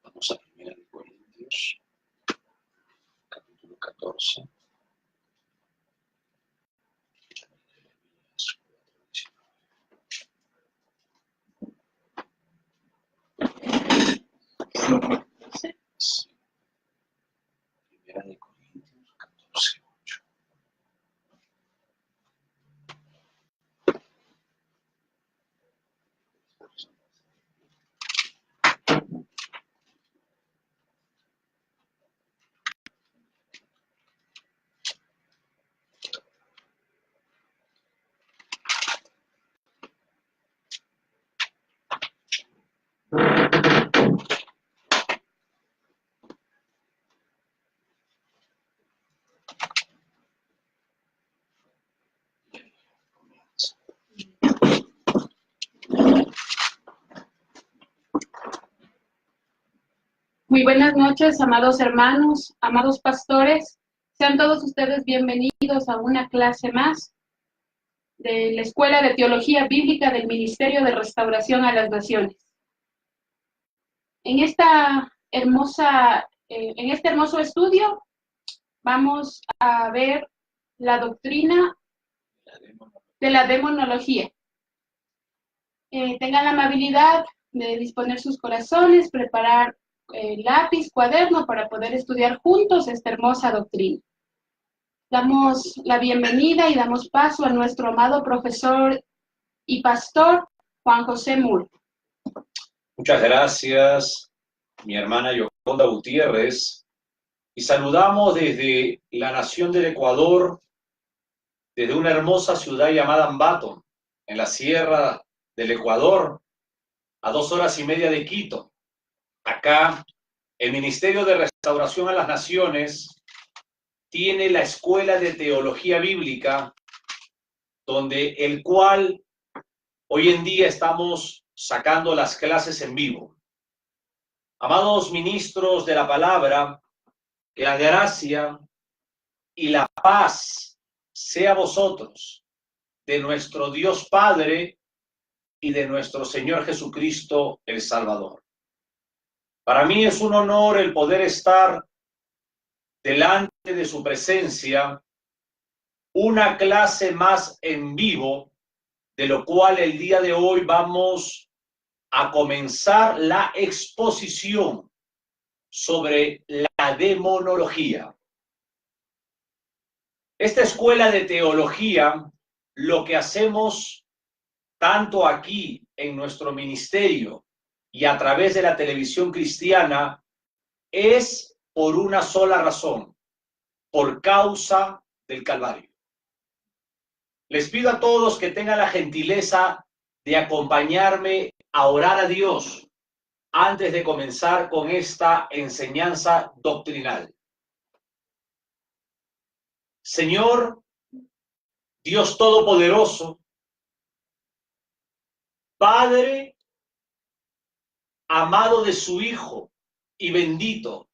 Vamos a 1 Corintios, capítulo 14. Sí. 1 Corintios 14, 8. Muy buenas noches, amados hermanos, amados pastores. Sean todos ustedes bienvenidos a una clase más de la Escuela de Teología Bíblica del Ministerio de Restauración a las Naciones. En este hermoso estudio vamos a ver la doctrina de la demonología. Tengan la amabilidad de disponer sus corazones, preparar lápiz, cuaderno para poder estudiar juntos esta hermosa doctrina. Damos la bienvenida y damos paso a nuestro amado profesor y pastor Juan José Muro. Muchas gracias, mi hermana Yoconda Gutiérrez, y saludamos desde la nación del Ecuador, desde una hermosa ciudad llamada Ambato, en la sierra del Ecuador, a 2 horas y media de Quito. Acá, el Ministerio de Restauración a las Naciones tiene la Escuela de Teología Bíblica, donde el cual hoy en día estamos sacando las clases en vivo. Amados ministros de la palabra, que la gracia y la paz sea vosotros, de nuestro Dios Padre y de nuestro Señor Jesucristo el Salvador. Para mí es un honor el poder estar delante de su presencia, una clase más en vivo, de lo cual el día de hoy vamos a comenzar la exposición sobre la demonología. Esta escuela de teología, lo que hacemos tanto aquí en nuestro ministerio y a través de la televisión cristiana, es por una sola razón, por causa del Calvario. Les pido a todos que tengan la gentileza de acompañarme a orar a Dios antes de comenzar con esta enseñanza doctrinal. Señor, Dios Todopoderoso, Padre amado de su Hijo y bendito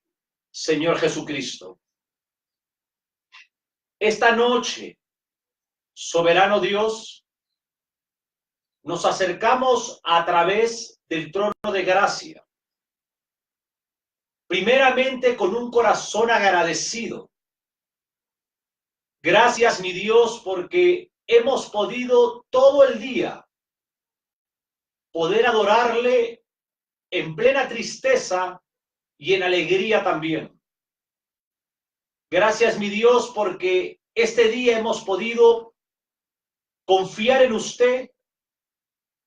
Señor Jesucristo. Esta noche, soberano Dios, nos acercamos a través del trono de gracia, primeramente con un corazón agradecido. Gracias, mi Dios, porque hemos podido todo el día poder adorarle en plena tristeza y en alegría también. Gracias, mi Dios, porque este día hemos podido confiar en usted.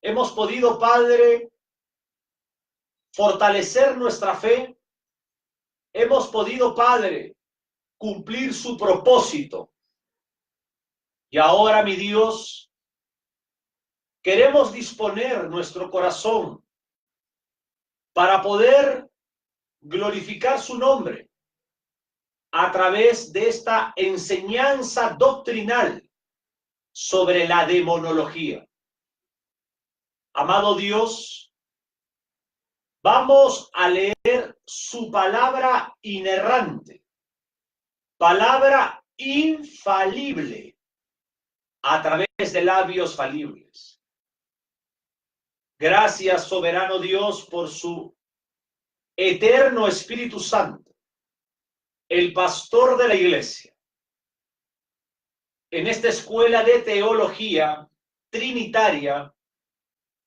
Hemos podido, Padre, fortalecer nuestra fe. Hemos podido, Padre, cumplir su propósito. Y ahora, mi Dios, queremos disponer nuestro corazón para poder glorificar su nombre a través de esta enseñanza doctrinal sobre la demonología. Amado Dios, vamos a leer su palabra inerrante, palabra infalible, a través de labios falibles. Gracias, soberano Dios, por su eterno Espíritu Santo, el pastor de la iglesia. En esta escuela de teología trinitaria,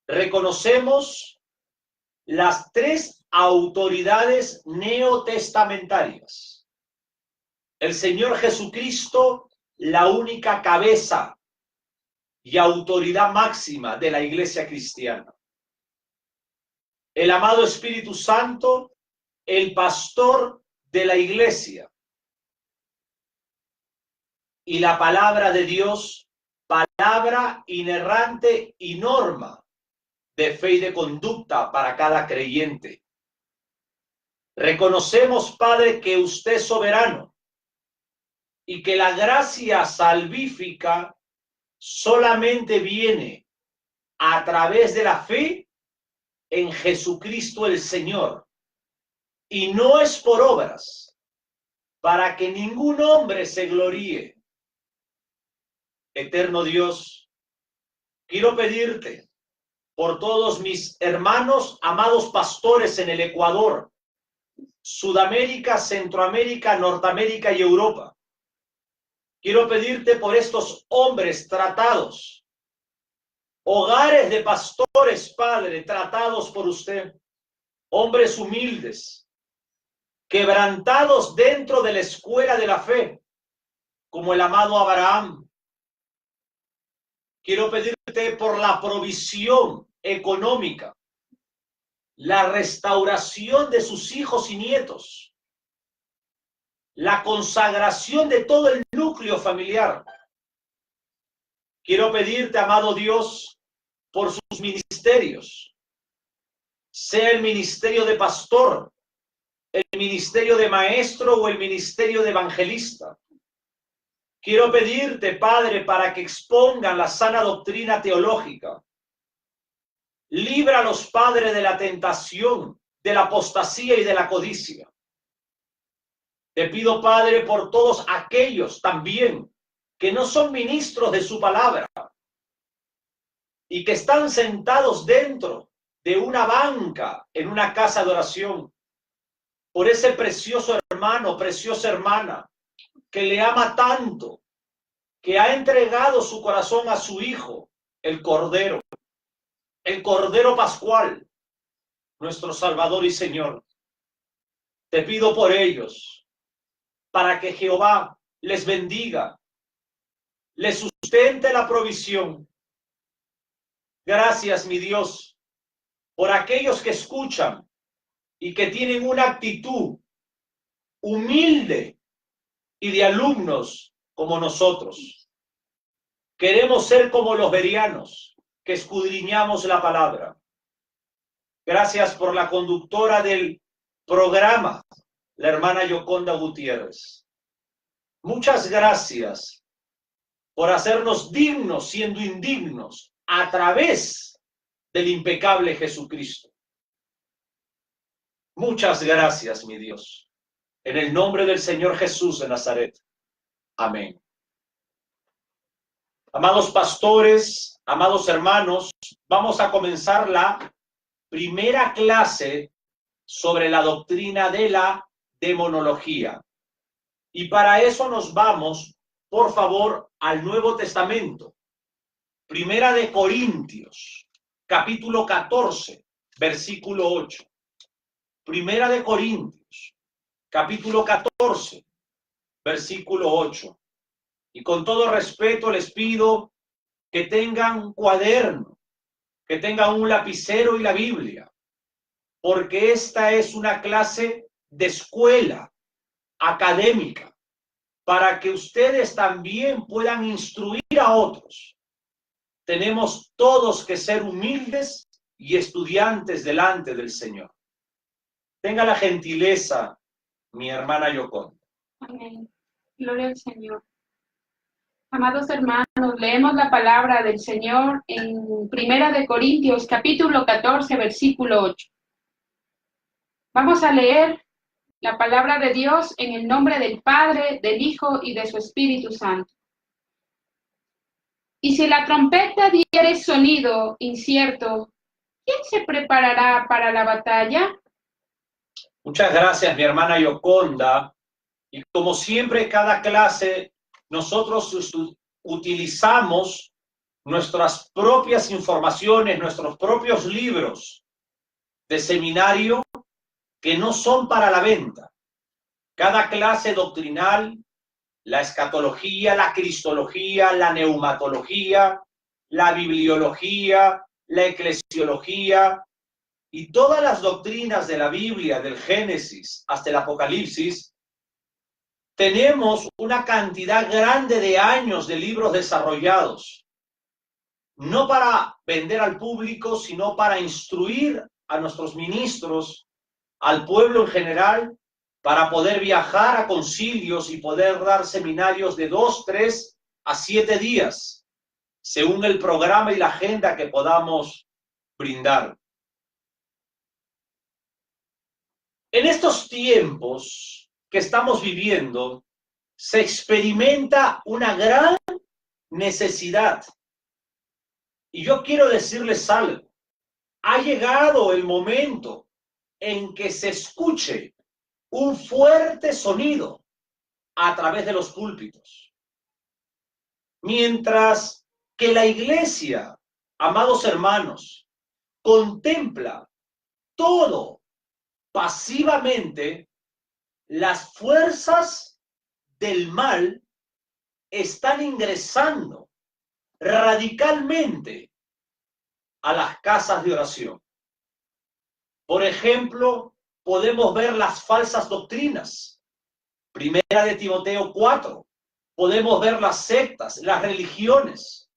reconocemos las tres autoridades neotestamentarias. El Señor Jesucristo, la única cabeza y autoridad máxima de la iglesia cristiana. El amado Espíritu Santo, el pastor de la iglesia. Y la palabra de Dios, palabra inerrante y norma de fe y de conducta para cada creyente. Reconocemos, Padre, que usted es soberano y que la gracia salvífica solamente viene a través de la fe en Jesucristo el Señor, y no es por obras, para que ningún hombre se gloríe. Eterno Dios, quiero pedirte por todos mis hermanos, amados pastores en el Ecuador, Sudamérica, Centroamérica, Norteamérica y Europa. Quiero pedirte por estos hombres tratados, hogares de pastores, Padre, tratados por usted, hombres humildes, quebrantados dentro de la escuela de la fe, como el amado Abraham. Quiero pedirte por la provisión económica, la restauración de sus hijos y nietos, la consagración de todo el núcleo familiar. Quiero pedirte, amado Dios, por sus ministerios, sea el ministerio de pastor, el ministerio de maestro o el ministerio de evangelista. Quiero pedirte, Padre, para que expongan la sana doctrina teológica. Libra a los padres de la tentación, de la apostasía y de la codicia. Te pido, Padre, por todos aquellos también que no son ministros de su palabra y que están sentados dentro de una banca en una casa de oración, por ese precioso hermano, preciosa hermana, que le ama tanto, que ha entregado su corazón a su Hijo, el Cordero Pascual, nuestro Salvador y Señor. Te pido por ellos, para que Jehová les bendiga, les sustente la provisión. Gracias, mi Dios, por aquellos que escuchan y que tienen una actitud humilde y de alumnos como nosotros. Queremos ser como los bereanos que escudriñamos la palabra. Gracias por la conductora del programa, la hermana Yoconda Gutiérrez. Muchas gracias por hacernos dignos siendo indignos a través del impecable Jesucristo. Muchas gracias, mi Dios. En el nombre del Señor Jesús de Nazaret. Amén. Amados pastores, amados hermanos, vamos a comenzar la primera clase sobre la doctrina de la demonología. Y para eso nos vamos, por favor, al Nuevo Testamento. Primera de Corintios, capítulo 14, versículo 8. Primera de Corintios, capítulo 14, versículo 8. Y con todo respeto les pido que tengan un cuaderno, que tengan un lapicero y la Biblia, porque esta es una clase de escuela académica, para que ustedes también puedan instruir a otros. Tenemos todos que ser humildes y estudiantes delante del Señor. Tenga la gentileza, mi hermana Yoconda. Amén. Gloria al Señor. Amados hermanos, leemos la palabra del Señor en Primera de Corintios, capítulo 14, versículo 8. Vamos a leer la palabra de Dios en el nombre del Padre, del Hijo y de su Espíritu Santo. Y si la trompeta diere sonido incierto, ¿quién se preparará para la batalla? Muchas gracias, mi hermana Yoconda. Y como siempre, cada clase, nosotros utilizamos nuestras propias informaciones, nuestros propios libros de seminario que no son para la venta. Cada clase doctrinal, la escatología, la cristología, la neumatología, la bibliología, la eclesiología y todas las doctrinas de la Biblia, del Génesis hasta el Apocalipsis, tenemos una cantidad grande de años de libros desarrollados, no para vender al público, sino para instruir a nuestros ministros, al pueblo en general, para poder viajar a concilios y poder dar seminarios de 2, 3 a 7 días, según el programa y la agenda que podamos brindar. En estos tiempos que estamos viviendo, se experimenta una gran necesidad. Y yo quiero decirles algo. Ha llegado el momento en que se escuche un fuerte sonido a través de los púlpitos. Mientras que la iglesia, amados hermanos, contempla todo pasivamente, las fuerzas del mal están ingresando radicalmente a las casas de oración. Por ejemplo, podemos ver las falsas doctrinas. Primera de Timoteo 4. Podemos ver las sectas, las religiones.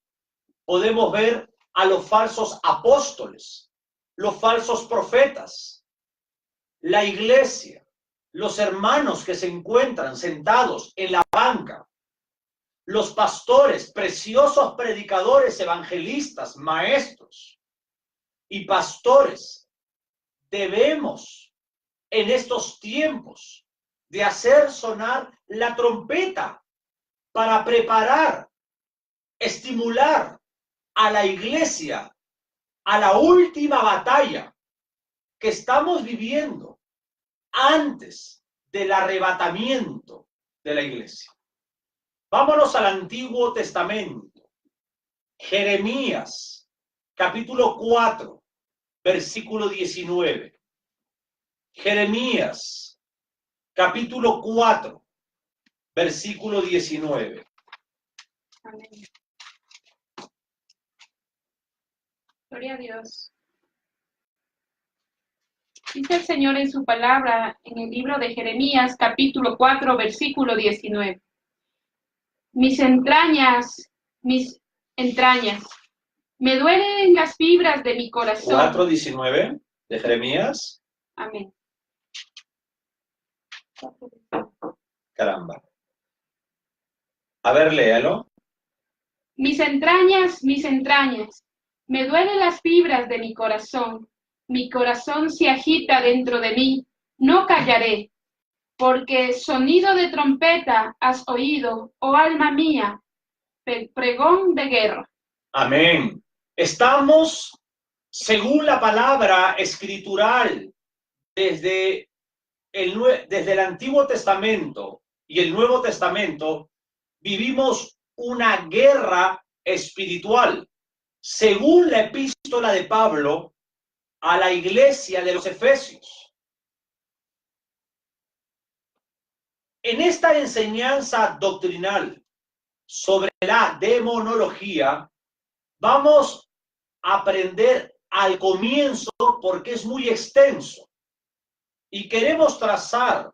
Podemos ver a los falsos apóstoles, los falsos profetas, la iglesia, los hermanos que se encuentran sentados en la banca, los pastores, preciosos predicadores, evangelistas, maestros y pastores. Debemos en estos tiempos de hacer sonar la trompeta para preparar, estimular a la iglesia a la última batalla que estamos viviendo antes del arrebatamiento de la iglesia. Vámonos al Antiguo Testamento. Jeremías, capítulo 4, versículo 19. Jeremías, capítulo 4, versículo 19. Amén. Gloria a Dios. Dice el Señor en su palabra en el libro de Jeremías, capítulo 4, versículo 19. Mis entrañas, me duelen las fibras de mi corazón. 4:19 de Jeremías. Amén. Caramba. A ver, léalo. Mis entrañas, me duelen las fibras de mi corazón se agita dentro de mí, no callaré, porque sonido de trompeta has oído, oh alma mía, pregón de guerra. Amén. Estamos, según la palabra escritural, desde el Antiguo Testamento y el Nuevo Testamento, vivimos una guerra espiritual. Según la epístola de Pablo a la iglesia de los Efesios. En esta enseñanza doctrinal sobre la demonología, vamos a aprender al comienzo porque es muy extenso y queremos trazar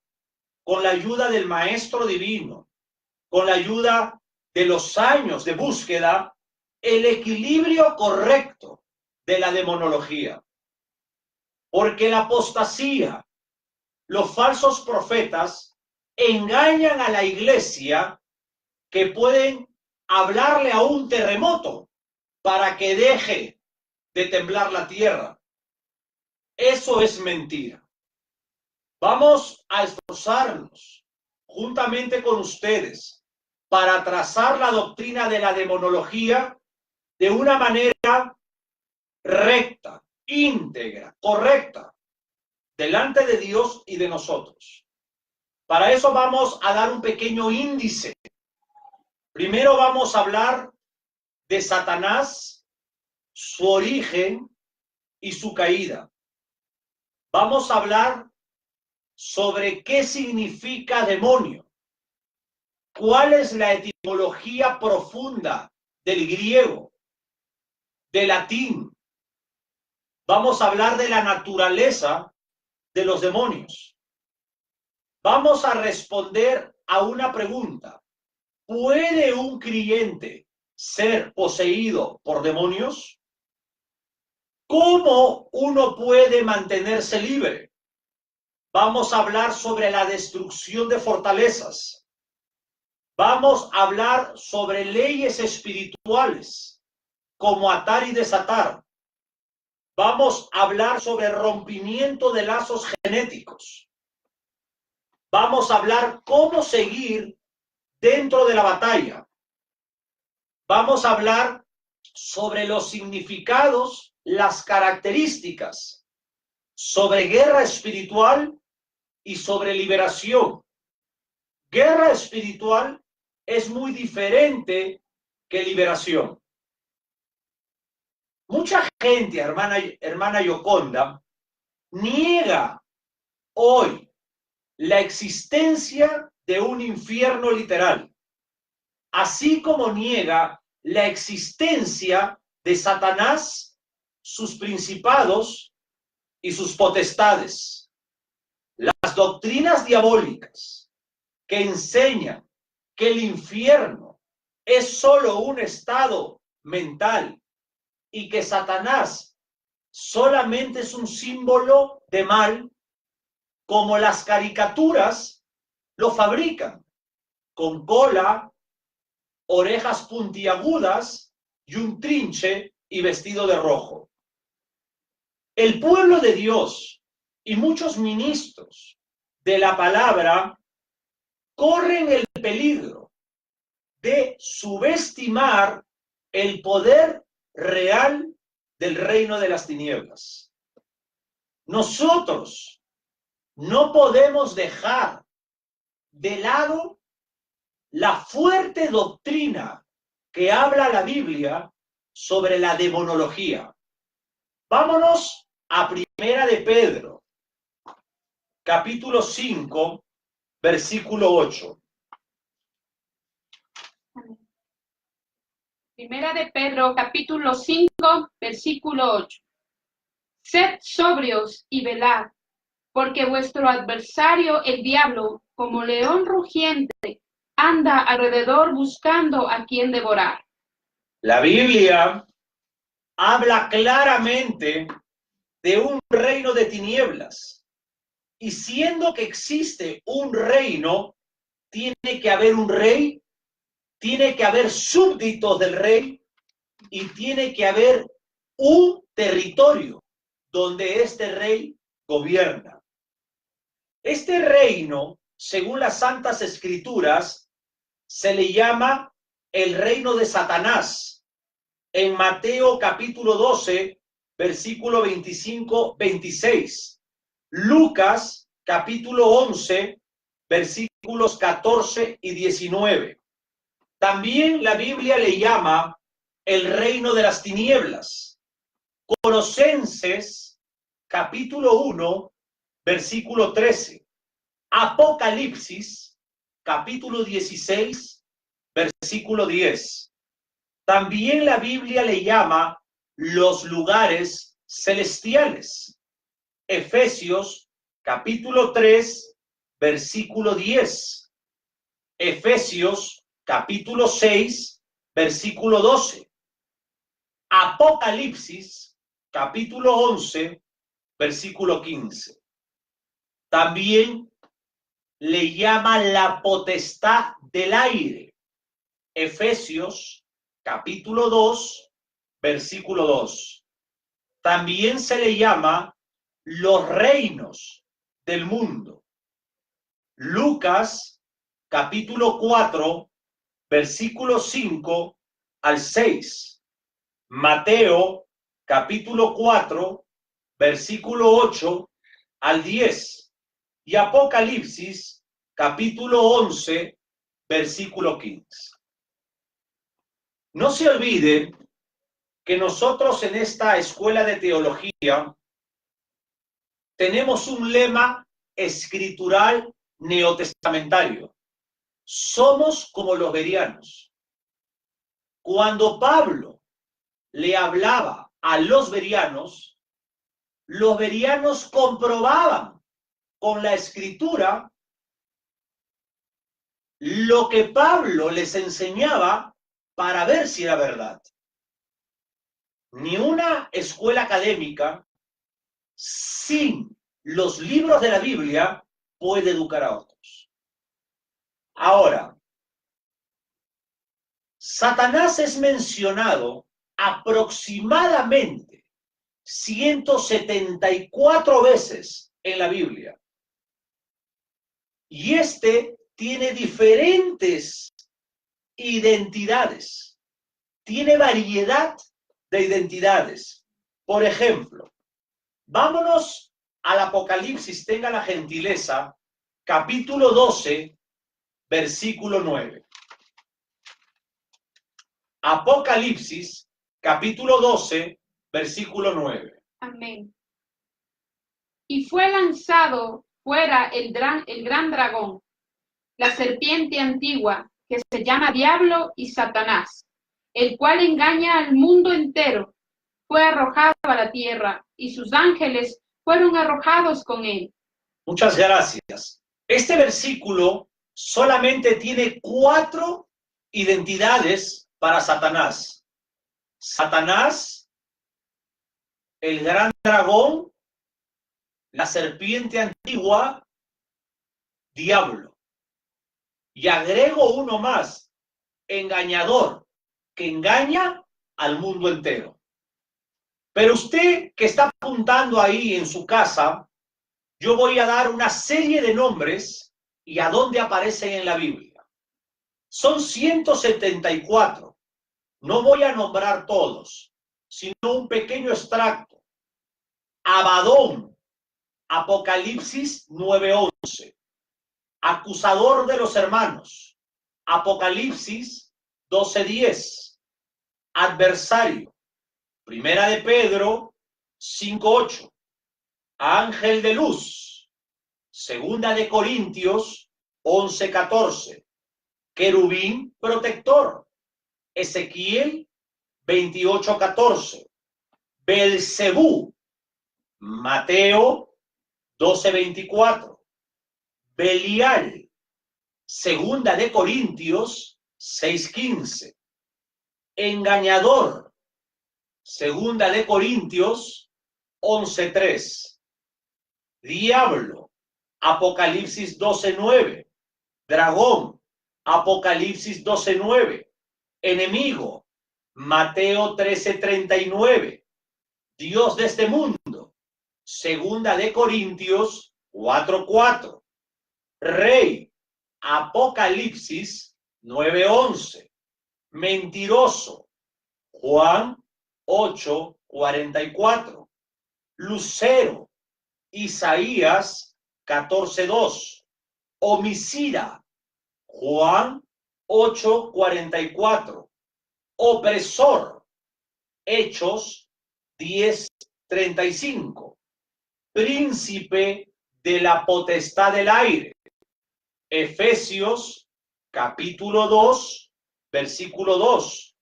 con la ayuda del Maestro Divino, con la ayuda de los años de búsqueda, el equilibrio correcto de la demonología. Porque la apostasía los falsos profetas engañan a la iglesia que pueden hablarle a un terremoto para que deje de temblar la tierra. Eso es mentira. Vamos a esforzarnos juntamente con ustedes para trazar la doctrina de la demonología de una manera recta, íntegra, correcta, delante de Dios y de nosotros. Para eso vamos a dar un pequeño índice. Primero vamos a hablar de Satanás, su origen y su caída. Vamos a hablar sobre qué significa demonio, cuál es la etimología profunda del griego, del latín. Vamos a hablar de la naturaleza de los demonios. Vamos a responder a una pregunta. ¿Puede un creyente ser poseído por demonios? ¿Cómo uno puede mantenerse libre? Vamos a hablar sobre la destrucción de fortalezas. Vamos a hablar sobre leyes espirituales, como atar y desatar. Vamos a hablar sobre rompimiento de lazos genéticos. Vamos a hablar cómo seguir dentro de la batalla. Vamos a hablar sobre los significados, las características, sobre guerra espiritual y sobre liberación. Guerra espiritual es muy diferente que liberación. Mucha gente, hermana Yoconda, niega hoy la existencia de un infierno literal, así como niega la existencia de Satanás, sus principados y sus potestades. Las doctrinas diabólicas que enseñan que el infierno es solo un estado mental y que Satanás solamente es un símbolo de mal, como las caricaturas lo fabrican, con cola, orejas puntiagudas y un trinche y vestido de rojo. El pueblo de Dios y muchos ministros de la palabra corren el peligro de subestimar el poder real del reino de las tinieblas. Nosotros no podemos dejar de lado la fuerte doctrina que habla la Biblia sobre la demonología. Vámonos a Primera de Pedro, capítulo 5, versículo 8. Primera de Pedro, capítulo 5, versículo 8. Sed sobrios y velad, porque vuestro adversario, el diablo, como león rugiente, anda alrededor buscando a quien devorar. La Biblia habla claramente de un reino de tinieblas. Y siendo que existe un reino, tiene que haber un rey, tiene que haber súbditos del rey y tiene que haber un territorio donde este rey gobierna. Este reino, según las Santas Escrituras, se le llama el reino de Satanás. En Mateo capítulo 12, versículo 25-26. Lucas capítulo 11, versículos 14 y 19. También la Biblia le llama el reino de las tinieblas. Colosenses capítulo 1, versículo 13. Apocalipsis capítulo 16, versículo 10. También la Biblia le llama los lugares celestiales. Efesios capítulo 3, versículo 10. Efesios capítulo 6, versículo 12. Apocalipsis capítulo 11, versículo 15. También le llama la potestad del aire. Efesios capítulo 2, versículo 2. También se le llama los reinos del mundo. Lucas capítulo 4, versículo 5 al 6. Mateo capítulo 4, versículo 8 al 10. Y Apocalipsis capítulo 11, versículo 15. No se olviden que nosotros en esta escuela de teología tenemos un lema escritural neotestamentario. Somos como los bereanos. Cuando Pablo le hablaba a los bereanos comprobaban con la escritura lo que Pablo les enseñaba para ver si era verdad. Ni una escuela académica sin los libros de la Biblia puede educar a otros. Ahora, Satanás es mencionado aproximadamente 174 veces en la Biblia. Y tiene diferentes identidades. Tiene variedad de identidades. Por ejemplo, vámonos al Apocalipsis, tenga la gentileza, capítulo 12, versículo 9. Apocalipsis, capítulo 12, versículo 9. Amén. Y fue lanzado fuera el gran dragón, la serpiente antigua, que se llama Diablo y Satanás, el cual engaña al mundo entero. Fue arrojado a la tierra, y sus ángeles fueron arrojados con él. Muchas gracias. Este versículo solamente tiene 4 identidades para Satanás. Satanás, el gran dragón, la serpiente antigua, Diablo. Y agrego uno más, engañador, que engaña al mundo entero. Pero usted que está apuntando ahí en su casa, yo voy a dar una serie de nombres y a dónde aparecen en la Biblia. Son 174. No voy a nombrar todos, sino un pequeño extracto. Abadón, Apocalipsis 9:11. Acusador de los hermanos, Apocalipsis 12:10. Adversario, Primera de Pedro 5:8. Ángel de luz, Segunda de Corintios 11:14. Querubín protector, Ezequiel 28:14. Belcebú, Mateo 12:24. Belial, Segunda de Corintios 6:15. Engañador, Segunda de Corintios 11:3. Diablo, Apocalipsis 12:9. Dragón, Apocalipsis 12:9. Enemigo, Mateo 13:39. Dios de este mundo, Segunda de Corintios 4:4. Rey, Apocalipsis 9:11. Mentiroso, Juan 8:44. Lucero, Isaías 14:2. Homicida, Juan 8:44. Opresor, Hechos 10:35. Príncipe de la potestad del aire, Efesios capítulo 2, versículo 2.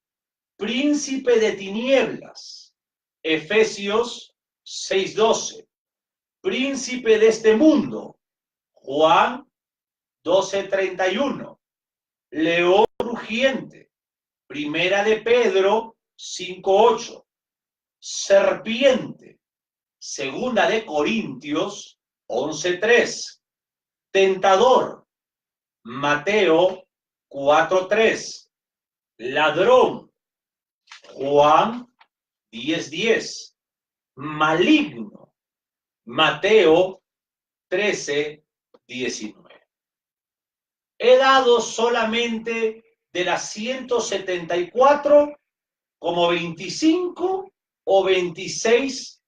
Príncipe de tinieblas, Efesios 6:12. Príncipe de este mundo, Juan 12:31. León rugiente, Primera de Pedro 5:8. Serpiente, Segunda de Corintios 11:3. Tentador, Mateo 4:3. Ladrón, Juan 10:10. Maligno, Mateo 13:19. He dado solamente de las 174 como 25 o 26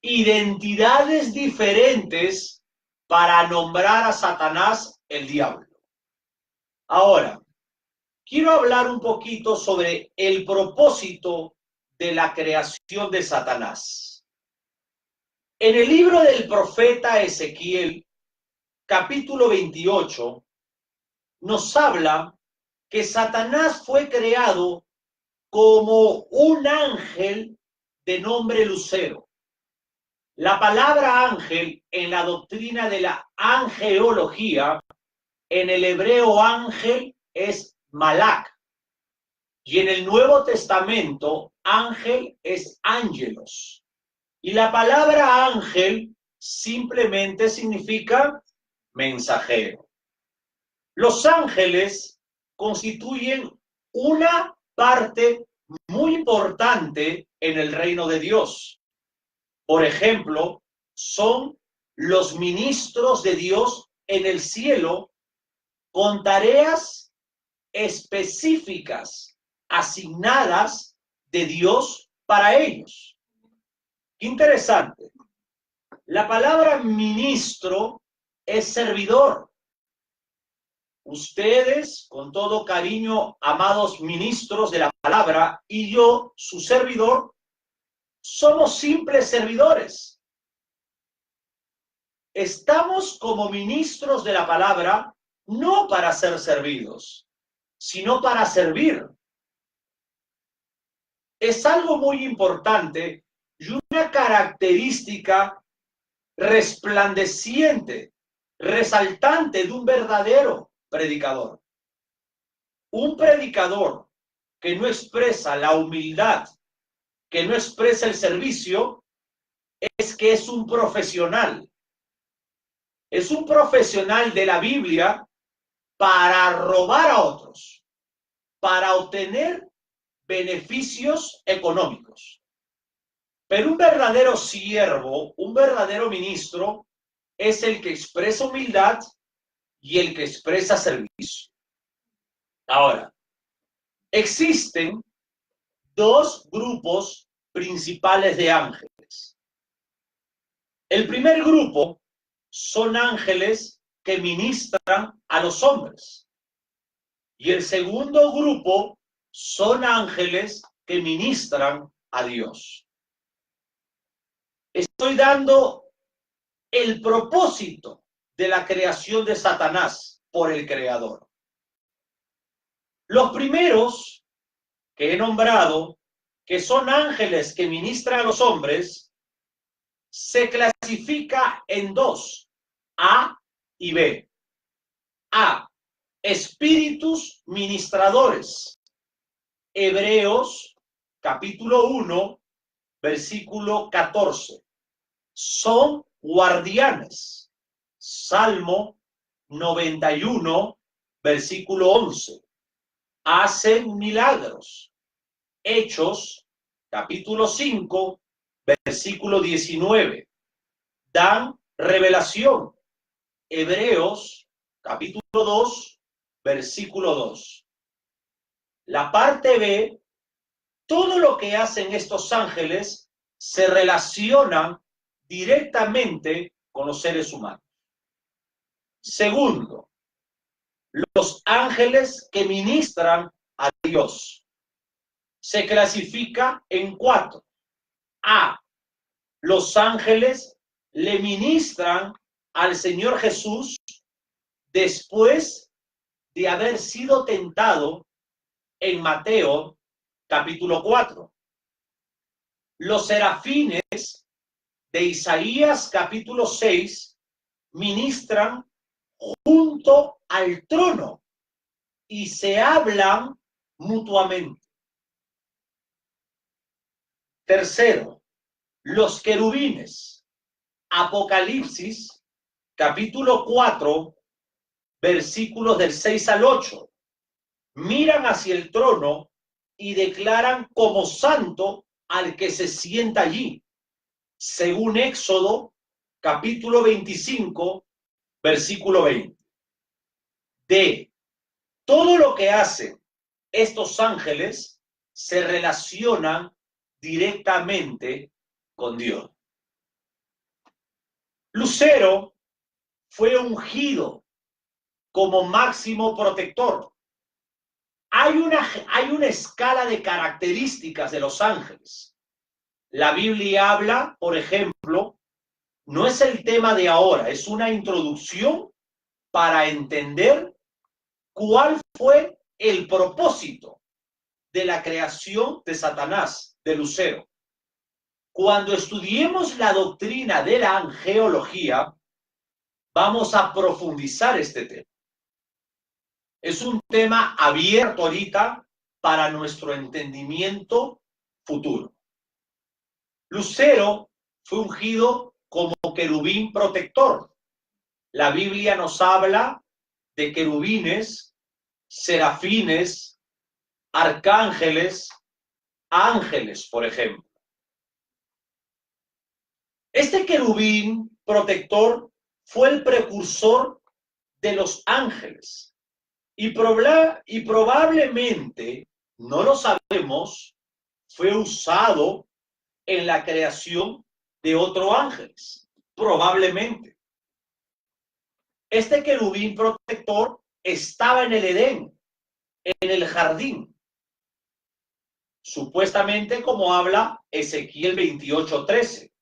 identidades diferentes para nombrar a Satanás el diablo. Ahora, quiero hablar un poquito sobre el propósito de la creación de Satanás. En el libro del profeta Ezequiel, capítulo 28, nos habla que Satanás fue creado como un ángel de nombre Lucero. La palabra ángel en la doctrina de la angelología, en el hebreo ángel es malak, y en el Nuevo Testamento ángel es ángelos. Y la palabra ángel simplemente significa mensajero. Los ángeles constituyen una parte muy importante en el reino de Dios. Por ejemplo, son los ministros de Dios en el cielo con tareas específicas asignadas de Dios para ellos. Interesante. La palabra ministro es servidor. Ustedes, con todo cariño, amados ministros de la palabra, y yo, su servidor, somos simples servidores. Estamos como ministros de la palabra no para ser servidos, sino para servir. Es algo muy importante y una característica resplandeciente, resaltante de un verdadero predicador. Un predicador que no expresa la humildad, que no expresa el servicio, es que es un profesional. Es un profesional de la Biblia para robar a otros, para obtener beneficios económicos. Pero un verdadero siervo, un verdadero ministro, es el que expresa humildad y el que expresa servicio. Ahora, existen dos grupos principales de ángeles. El primer grupo son ángeles que ministran a los hombres. Y el segundo grupo son ángeles que ministran a Dios. Estoy dando el propósito de la creación de Satanás por el Creador. Los primeros que he nombrado, que son ángeles que ministran a los hombres, se clasifica en dos, A y B. A, espíritus ministradores. Hebreos capítulo 1, versículo 14. Son guardianes. Salmo 91, versículo 11. Hacen milagros. Hechos capítulo 5, versículo 19. Dan revelación. Hebreos capítulo 2, versículo 2. La parte B, todo lo que hacen estos ángeles se relacionan directamente con los seres humanos. Segundo, los ángeles que ministran a Dios. Se clasifica en 4. A, los ángeles le ministran al Señor Jesús después de haber sido tentado en Mateo capítulo 4. Los serafines de Isaías capítulo 6 ministran junto al trono y se hablan mutuamente. Tercero, los querubines. Apocalipsis capítulo 4, versículos del 6 al 8. Miran hacia el trono y declaran como santo al que se sienta allí, según Éxodo, capítulo 25, versículo 20. De todo lo que hacen estos ángeles se relacionan directamente con Dios. Lucero fue ungido como máximo protector. Hay una escala de características de los ángeles. La Biblia habla, por ejemplo, no es el tema de ahora, es una introducción para entender cuál fue el propósito de la creación de Satanás, de Lucero. Cuando estudiemos la doctrina de la angeología, vamos a profundizar este tema. Es un tema abierto ahorita para nuestro entendimiento futuro. Lucero fue ungido como querubín protector. La Biblia nos habla de querubines, serafines, arcángeles, ángeles, por ejemplo. Este querubín protector fue el precursor de los ángeles y probablemente, no lo sabemos, fue usado en la creación de otros ángeles, probablemente. Este querubín protector estaba en el Edén, en el jardín, supuestamente como habla Ezequiel 28:13.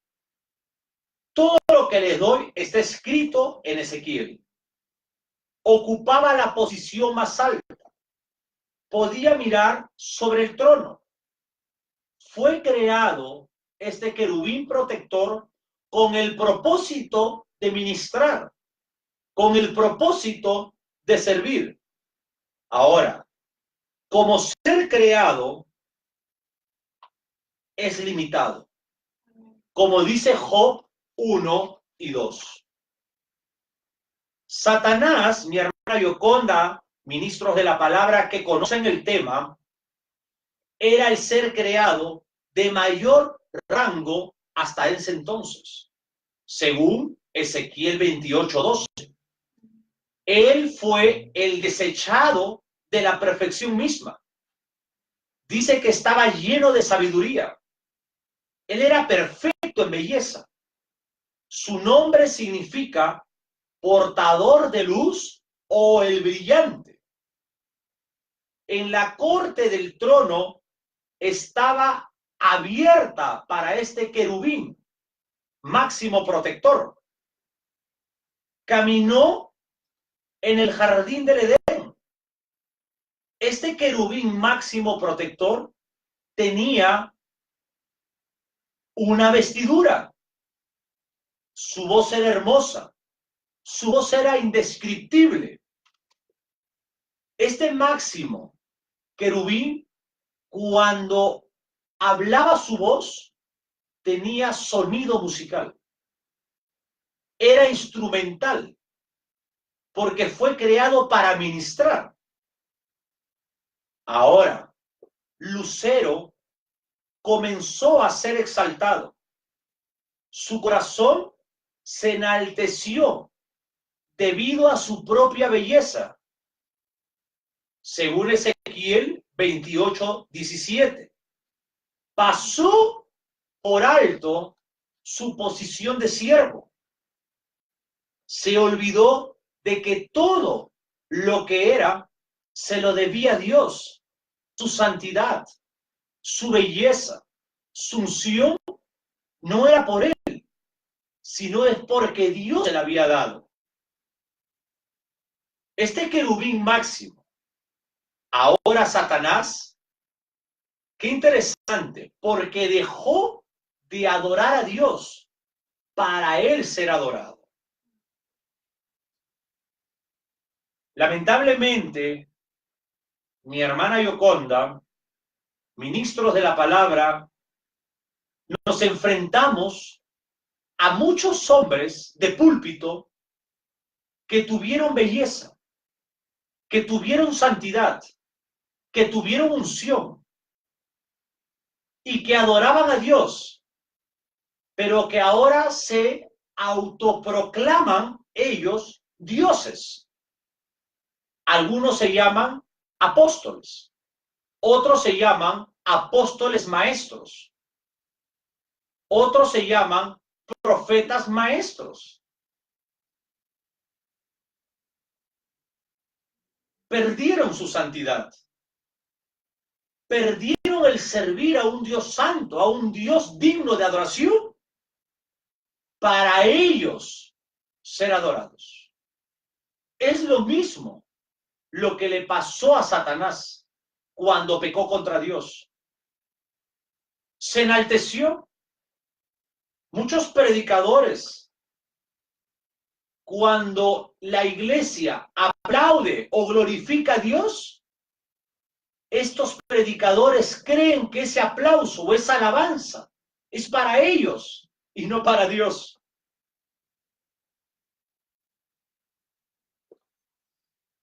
Todo lo que les doy está escrito en Ezequiel. Ocupaba la posición más alta. Podía mirar sobre el trono. Fue creado este querubín protector con el propósito de ministrar, con el propósito de servir. Ahora, como ser creado es limitado. Como dice Job 1 y 2. Satanás, mi hermana Yoconda, ministros de la palabra que conocen el tema, era el ser creado de mayor rango hasta ese entonces, según Ezequiel 28:12. Él fue el desechado de la perfección misma. Dice que estaba lleno de sabiduría. Él era perfecto en belleza. Su nombre significa portador de luz o el brillante. En la corte del trono estaba abierta para este querubín, máximo protector. Caminó en el jardín del Edén. Este querubín máximo protector tenía una vestidura. Su voz era hermosa. Su voz era indescriptible. Este máximo querubín, cuando hablaba su voz, tenía sonido musical. Era instrumental, porque fue creado para ministrar. Ahora, Lucero comenzó a ser exaltado. Su corazón se enalteció debido a su propia belleza, según Ezequiel 28:17. Pasó por alto su posición de siervo. Se olvidó de que todo lo que era se lo debía a Dios, su santidad, su belleza, su unción. No era por él, sino es porque Dios se la había dado. Este querubín máximo, ahora Satanás, qué interesante, porque dejó de adorar a Dios para él ser adorado. Lamentablemente, mi hermana Yoconda, ministros de la palabra, nos enfrentamos a muchos hombres de púlpito que tuvieron belleza, que tuvieron santidad, que tuvieron unción y que adoraban a Dios, pero que ahora se autoproclaman ellos dioses. Algunos se llaman apóstoles, otros se llaman apóstoles maestros, otros se llaman profetas maestros. Perdieron su santidad, perdieron el servir a un Dios santo, a un Dios digno de adoración, para ellos ser adorados. Es lo mismo lo que le pasó a Satanás cuando pecó contra Dios. Se enalteció. Muchos predicadores, cuando la iglesia aplaude o glorifica a Dios, estos predicadores creen que ese aplauso o esa alabanza es para ellos y no para Dios.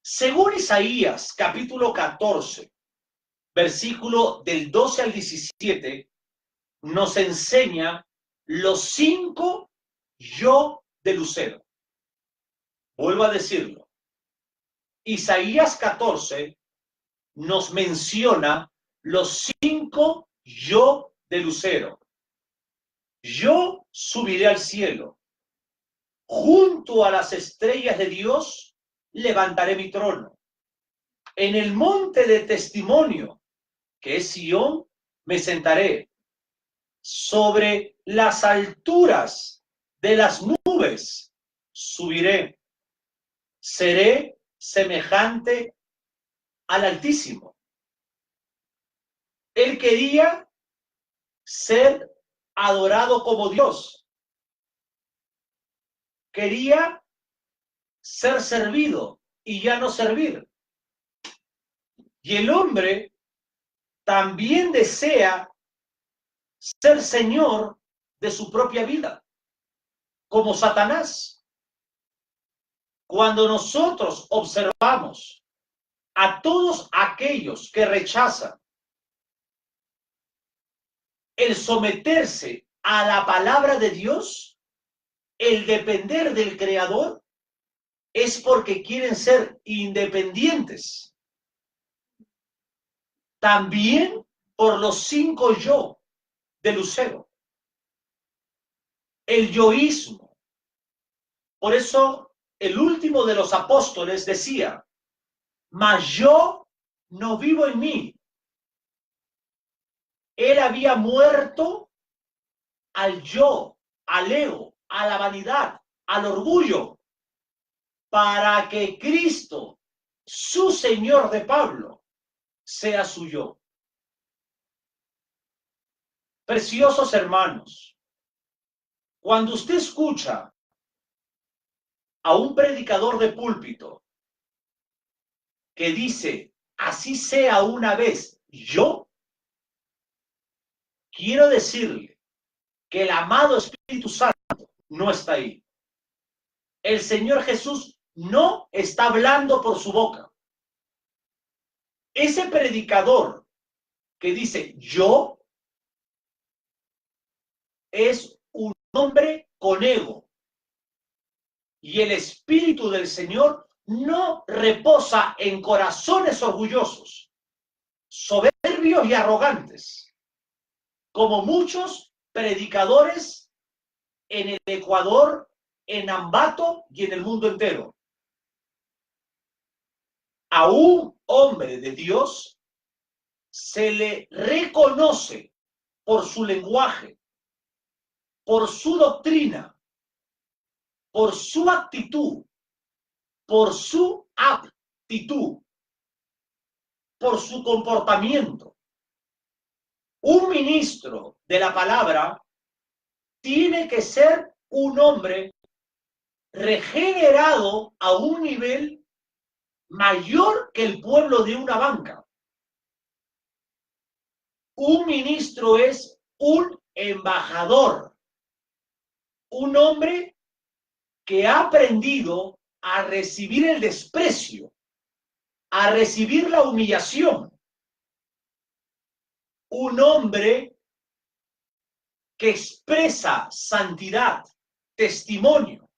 Según Isaías, capítulo 14, versículo del 12 al 17, nos enseña los 5 yo de Lucero. Vuelvo a decirlo. Isaías 14 nos menciona los 5 yo de Lucero. Yo subiré al cielo. Junto a las estrellas de Dios levantaré mi trono. En el monte de testimonio, que es Sión, me sentaré. Sobre las alturas de las nubes subiré. Seré semejante al Altísimo. Él quería ser adorado como Dios. Quería ser servido y ya no servir. Y el hombre también desea ser señor de su propia vida, como Satanás. Cuando nosotros observamos a todos aquellos que rechazan el someterse a la palabra de Dios, el depender del Creador, es porque quieren ser independientes. También por los 5 yo de Lucero. El yoísmo. Por eso el último de los apóstoles decía, mas yo no vivo en mí. Él había muerto al yo, al ego, a la vanidad, al orgullo, para que Cristo, su Señor de Pablo, sea su yo. Preciosos hermanos, cuando usted escucha a un predicador de púlpito que dice, así sea una vez yo, quiero decirle que el amado Espíritu Santo no está ahí. El Señor Jesús no está hablando por su boca. Ese predicador que dice yo es un hombre con ego. Y el Espíritu del Señor no reposa en corazones orgullosos, soberbios y arrogantes, como muchos predicadores en el Ecuador, en Ambato y en el mundo entero. A un hombre de Dios se le reconoce por su lenguaje, por su doctrina, por su actitud, por su aptitud, por su comportamiento. Un ministro de la palabra tiene que ser un hombre regenerado a un nivel mayor que el pueblo de una banca. Un ministro es un embajador, un hombre que ha aprendido a recibir el desprecio, a recibir la humillación. Un hombre que expresa santidad, testimonio.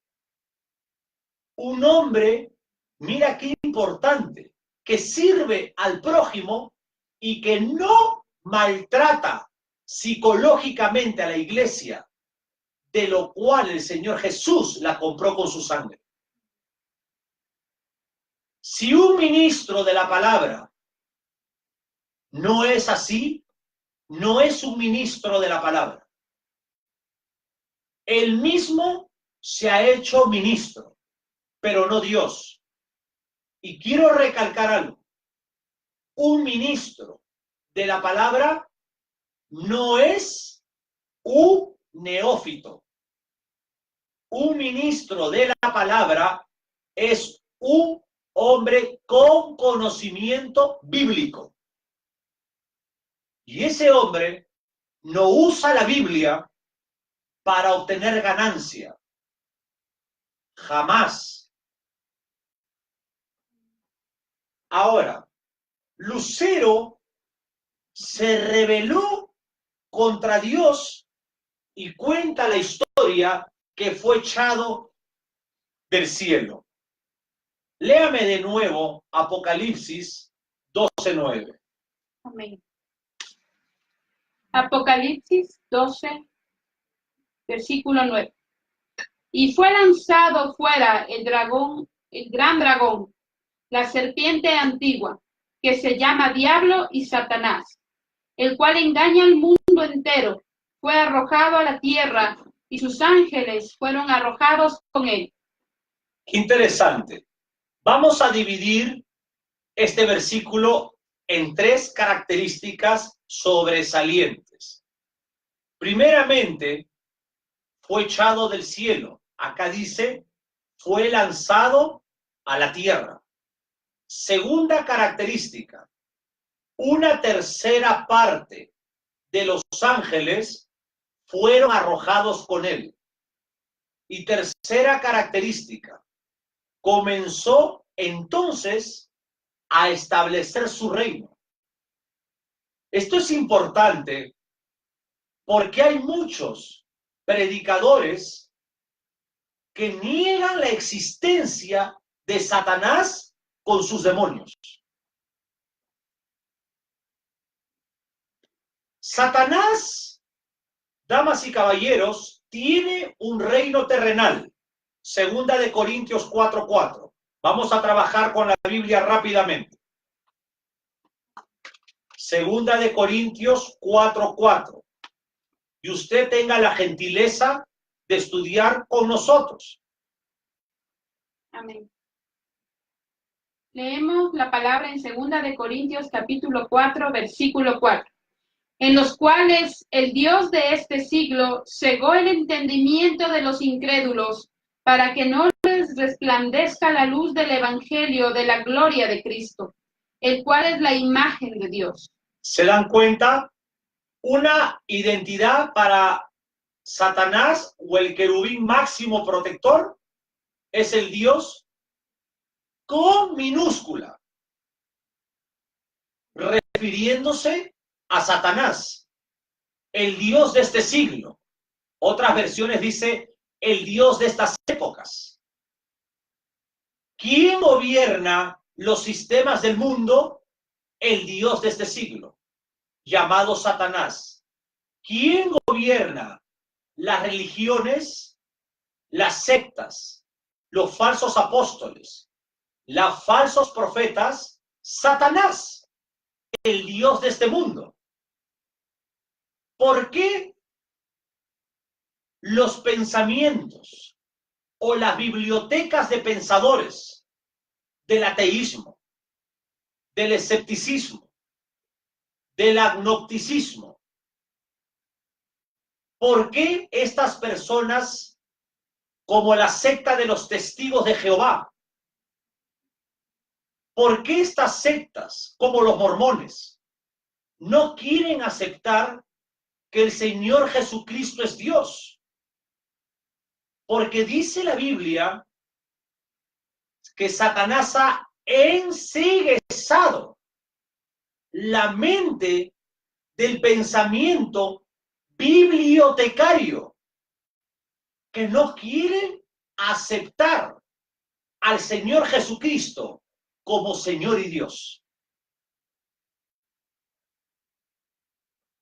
Un hombre, mira qué importante, que sirve al prójimo y que no maltrata psicológicamente a la iglesia, de lo cual el Señor Jesús la compró con su sangre. Si un ministro de la palabra no es así, no es un ministro de la palabra. Él mismo se ha hecho ministro, pero no Dios. Y quiero recalcar algo. Un ministro de la palabra no es un neófito. Un ministro de la palabra es un hombre con conocimiento bíblico. Y ese hombre no usa la Biblia para obtener ganancia. Jamás. Ahora, Lucero se rebeló contra Dios y cuenta la historia que fue echado del cielo. Léame de nuevo Apocalipsis 12:9. Amén. Apocalipsis 12, versículo 9. Y fue lanzado fuera el dragón, el gran dragón, la serpiente antigua, que se llama Diablo y Satanás, el cual engaña al mundo entero. Fue arrojado a la tierra y sus ángeles fueron arrojados con él. Qué interesante. Vamos a dividir este versículo en tres características sobresalientes. Primeramente, fue echado del cielo. Acá dice, fue lanzado a la tierra. Segunda característica, una tercera parte de los ángeles fueron arrojados con él. Y tercera característica, comenzó entonces a establecer su reino. Esto es importante porque hay muchos predicadores que niegan la existencia de Satanás con sus demonios. Satanás, damas y caballeros, tiene un reino terrenal. Segunda de Corintios 4:4. Vamos a trabajar con la Biblia rápidamente. Segunda de Corintios 4:4. Y usted tenga la gentileza de estudiar con nosotros. Amén. Leemos la palabra en Segunda de Corintios capítulo 4, versículo 4. En los cuales el Dios de este siglo cegó el entendimiento de los incrédulos, para que no les resplandezca la luz del evangelio de la gloria de Cristo, el cual es la imagen de Dios. ¿Se dan cuenta? Una identidad para Satanás o el querubín máximo protector es el Dios con minúscula, refiriéndose a Satanás, el Dios de este siglo. Otras versiones dice el Dios de estas épocas. ¿Quién gobierna los sistemas del mundo? El Dios de este siglo, llamado Satanás. ¿Quién gobierna las religiones, las sectas, los falsos apóstoles, los falsos profetas? Satanás, el Dios de este mundo. ¿Por qué los pensamientos o las bibliotecas de pensadores del ateísmo, del escepticismo, del agnosticismo? ¿Por qué estas personas, como la secta de los testigos de Jehová? ¿Por qué estas sectas, como los mormones, no quieren aceptar que el Señor Jesucristo es Dios? Porque dice la Biblia que Satanás ha enceguezado la mente del pensamiento bibliotecario, que no quieren aceptar al Señor Jesucristo como Señor y Dios.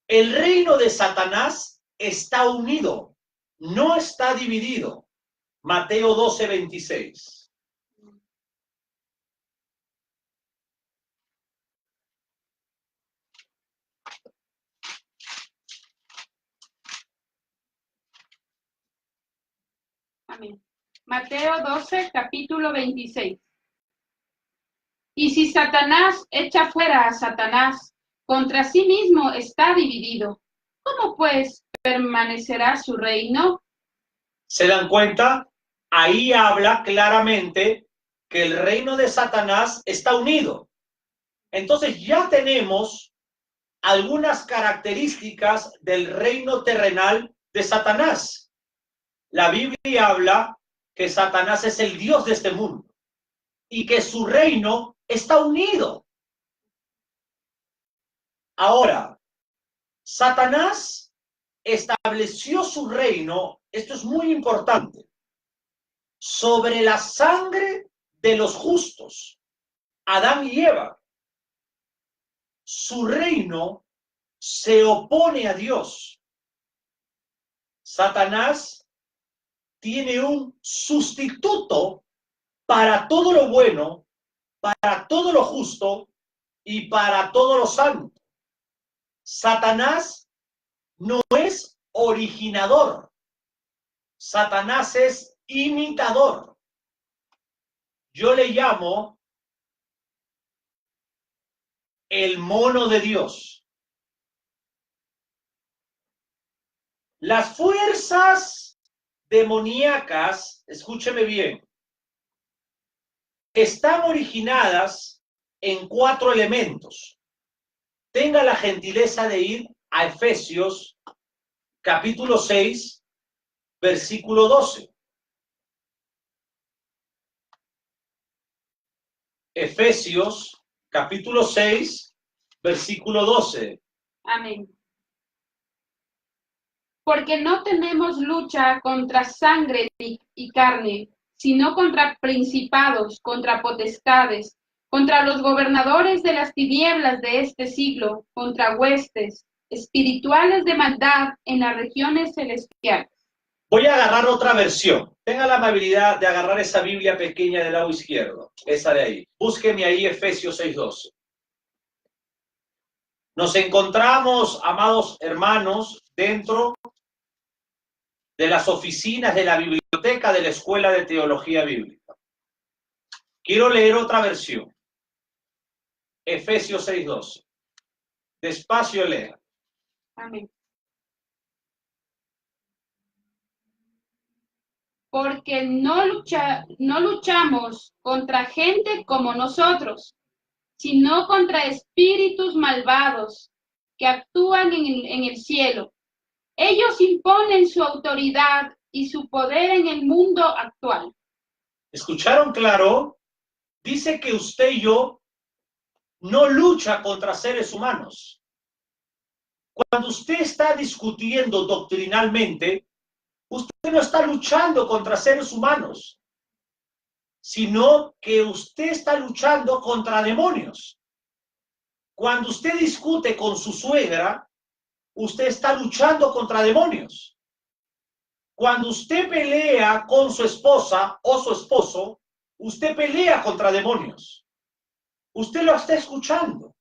El reino de Satanás está unido, no está dividido. Mateo 12:26. Amén. Mateo 12, capítulo 26. Y si Satanás echa fuera a Satanás, contra sí mismo está dividido. ¿Cómo pues permanecerá su reino? ¿Se dan cuenta? Ahí habla claramente que el reino de Satanás está unido. Entonces ya tenemos algunas características del reino terrenal de Satanás. La Biblia habla que Satanás es el Dios de este mundo y que su reino está unido. Ahora, Satanás estableció su reino, esto es muy importante, sobre la sangre de los justos, Adán y Eva. Su reino se opone a Dios. Satanás tiene un sustituto para todo lo bueno, para todo lo justo y para todo lo santo. Satanás no es originador. Satanás es imitador. Yo le llamo el mono de Dios. Las fuerzas demoníacas, escúcheme bien, están originadas en 4 elementos. Tenga la gentileza de ir a Efesios capítulo 6, versículo 12. Efesios capítulo 6, versículo 12. Amén. Porque no tenemos lucha contra sangre y carne, sino contra principados, contra potestades, contra los gobernadores de las tinieblas de este siglo, contra huestes espirituales de maldad en las regiones celestiales. Voy a agarrar otra versión. Tenga la amabilidad de agarrar esa Biblia pequeña del lado izquierdo, esa de ahí. Búsqueme ahí Efesios 6:12. Nos encontramos, amados hermanos, dentro de las oficinas de la biblioteca de la Escuela de Teología Bíblica. Quiero leer otra versión. Efesios 6:12. Despacio lea. Amén. Porque no luchamos contra gente como nosotros, sino contra espíritus malvados que actúan en el cielo. Ellos imponen su autoridad y su poder en el mundo actual. ¿Escucharon claro? Dice que usted y yo no lucha contra seres humanos. Cuando usted está discutiendo doctrinalmente, usted no está luchando contra seres humanos, sino que usted está luchando contra demonios. Cuando usted discute con su suegra, usted está luchando contra demonios. Cuando usted pelea con su esposa o su esposo, usted pelea contra demonios. Usted lo está escuchando.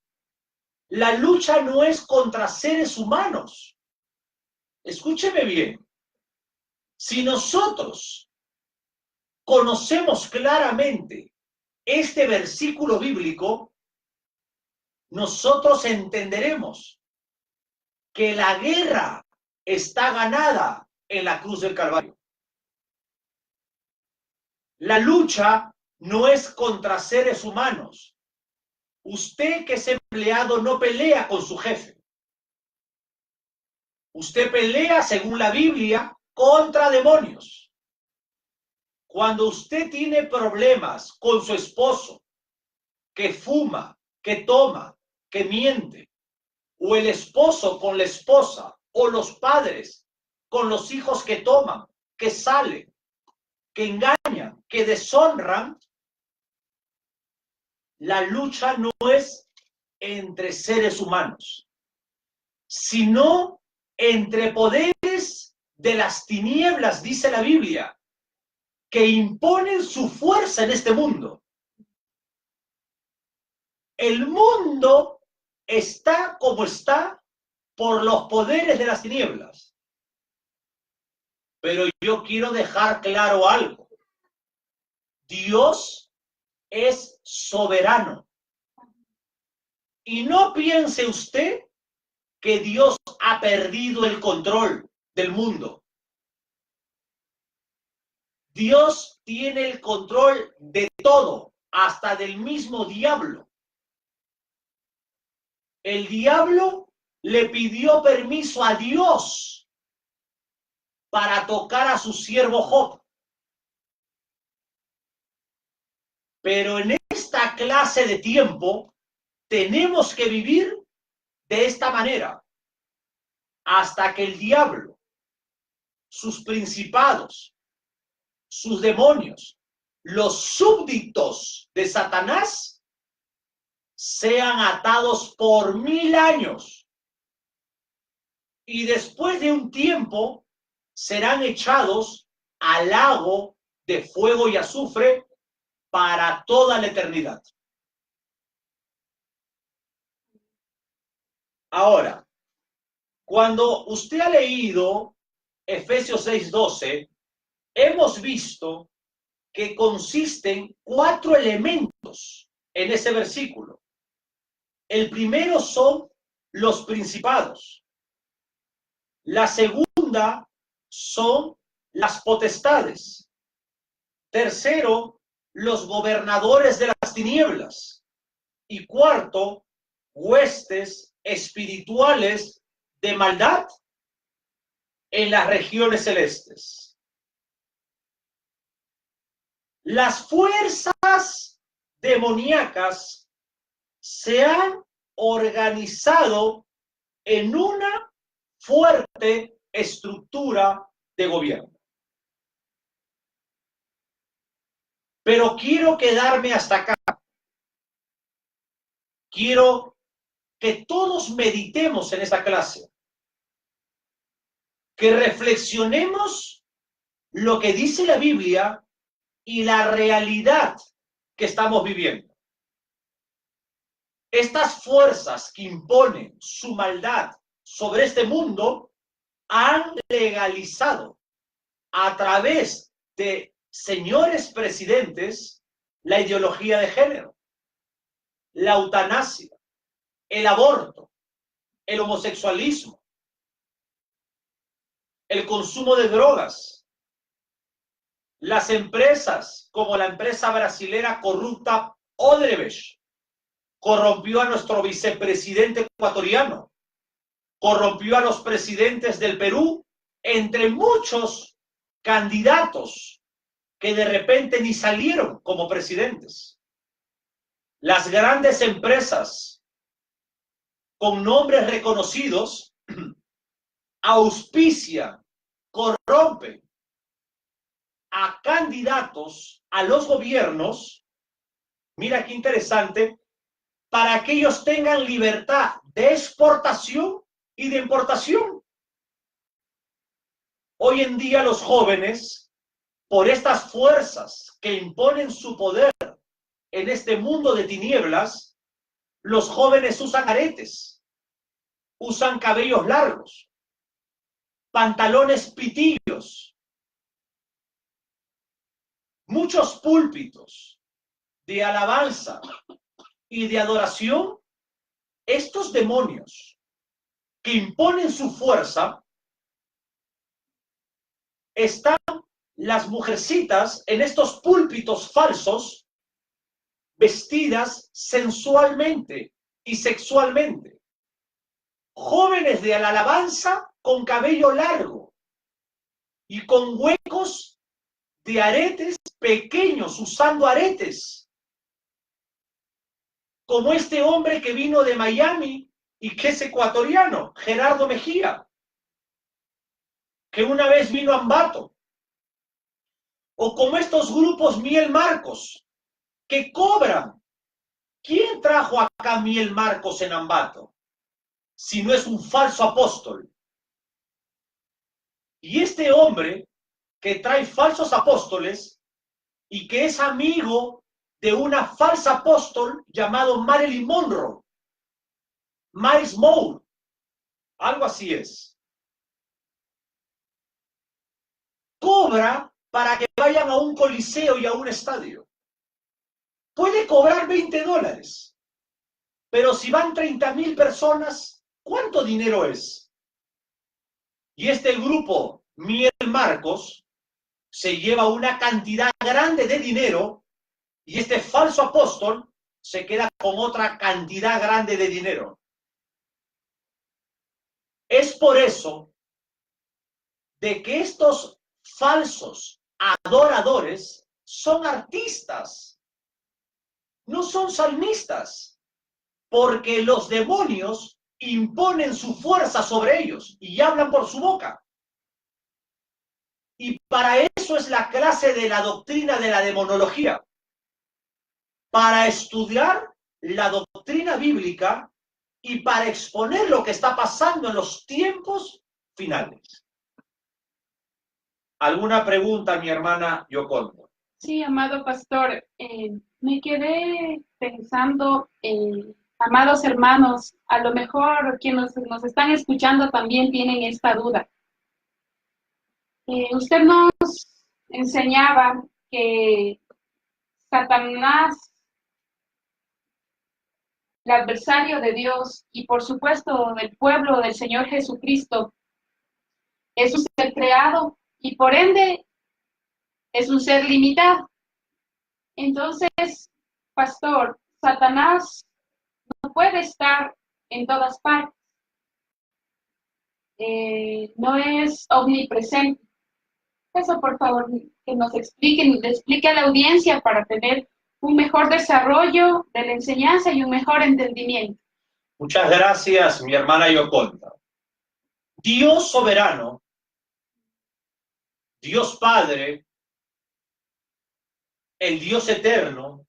La lucha no es contra seres humanos. Escúcheme bien. Si nosotros conocemos claramente este versículo bíblico, nosotros entenderemos que la guerra está ganada en la cruz del Calvario. La lucha no es contra seres humanos. Usted que es empleado no pelea con su jefe. Usted pelea, según la Biblia, contra demonios. Cuando usted tiene problemas con su esposo, que fuma, que toma, que miente, o el esposo con la esposa, o los padres con los hijos que toman, que salen, que engañan, que deshonran, la lucha no es entre seres humanos, sino entre poderes de las tinieblas, dice la Biblia, que imponen su fuerza en este mundo. El mundo está como está por los poderes de las tinieblas. Pero yo quiero dejar claro algo. Dios es soberano. Y no piense usted que Dios ha perdido el control del mundo. Dios tiene el control de todo, hasta del mismo diablo. El diablo le pidió permiso a Dios para tocar a su siervo Job. Pero en esta clase de tiempo tenemos que vivir de esta manera hasta que el diablo, sus principados, sus demonios, los súbditos de Satanás sean atados por 1000 años y después de un tiempo serán echados al lago de fuego y azufre para toda la eternidad. Ahora, cuando usted ha leído Efesios 6:12, hemos visto que consisten 4 elementos en ese versículo. El primero son los principados. La segunda son las potestades. Tercero, los gobernadores de las tinieblas. Y cuarto, huestes espirituales de maldad en las regiones celestes. Las fuerzas demoníacas se han organizado en una fuerte estructura de gobierno. Pero quiero quedarme hasta acá. Quiero que todos meditemos en esta clase. Que reflexionemos lo que dice la Biblia y la realidad que estamos viviendo. Estas fuerzas que imponen su maldad sobre este mundo han legalizado a través de señores presidentes la ideología de género, la eutanasia, el aborto, el homosexualismo, el consumo de drogas. Las empresas, como la empresa brasilera corrupta Odebrecht, corrompió a nuestro vicepresidente ecuatoriano, corrompió a los presidentes del Perú, entre muchos candidatos que de repente ni salieron como presidentes. Las grandes empresas con nombres reconocidos auspician, corrompen a candidatos a los gobiernos, mira qué interesante, para que ellos tengan libertad de exportación y de importación. Hoy en día los jóvenes, por estas fuerzas que imponen su poder en este mundo de tinieblas, los jóvenes usan aretes, usan cabellos largos, pantalones pitillos, muchos púlpitos de alabanza y de adoración. Estos demonios que imponen su fuerza, están las mujercitas en estos púlpitos falsos vestidas sensualmente y sexualmente. Jóvenes de la alabanza con cabello largo y con huecos de aretes pequeños, usando aretes. Como este hombre que vino de Miami y que es ecuatoriano, Gerardo Mejía, que una vez vino a Ambato. O como estos grupos Miel Marcos, que cobran. ¿Quién trajo acá Miel Marcos en Ambato? Si no es un falso apóstol. Y este hombre que trae falsos apóstoles y que es amigo de una falsa apóstol llamado Marilyn Monroe, Miles Moore, algo así es. Cobra para que vayan a un coliseo y a un estadio. Puede cobrar $20, pero si van 30,000 personas, ¿cuánto dinero es? Y este grupo, Miel Marcos, se lleva una cantidad grande de dinero y este falso apóstol se queda con otra cantidad grande de dinero. Es por eso de que estos falsos adoradores son artistas, no son salmistas, porque los demonios imponen su fuerza sobre ellos y hablan por su boca. Y para eso es la clase de la doctrina de la demonología, para estudiar la doctrina bíblica y para exponer lo que está pasando en los tiempos finales. ¿Alguna pregunta, mi hermana Yoconda? Sí, amado pastor, me quedé pensando, amados hermanos, a lo mejor quienes nos están escuchando también tienen esta duda. Usted nos enseñaba que Satanás, el adversario de Dios y por supuesto del pueblo del Señor Jesucristo, es un ser creado y por ende es un ser limitado. Entonces, pastor, Satanás no puede estar en todas partes. No es omnipresente. Eso, por favor, que nos expliquen, le explique a la audiencia para tener un mejor desarrollo de la enseñanza y un mejor entendimiento. Muchas gracias, mi hermana Yoconda. Dios soberano, Dios Padre, el Dios eterno,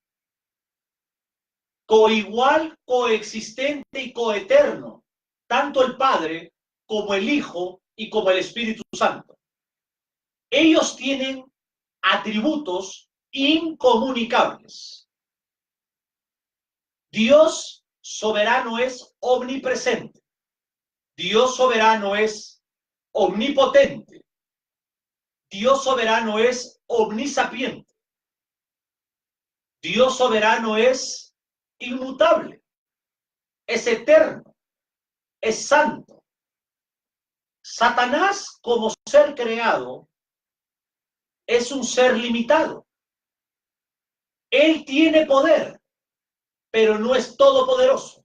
coigual, coexistente y coeterno, tanto el Padre como el Hijo y como el Espíritu Santo. Ellos tienen atributos incomunicables. Dios soberano es omnipresente. Dios soberano es omnipotente. Dios soberano es omnisapiente. Dios soberano es inmutable, es eterno, es santo. Satanás, como ser creado, es un ser limitado. Él tiene poder, pero no es todopoderoso.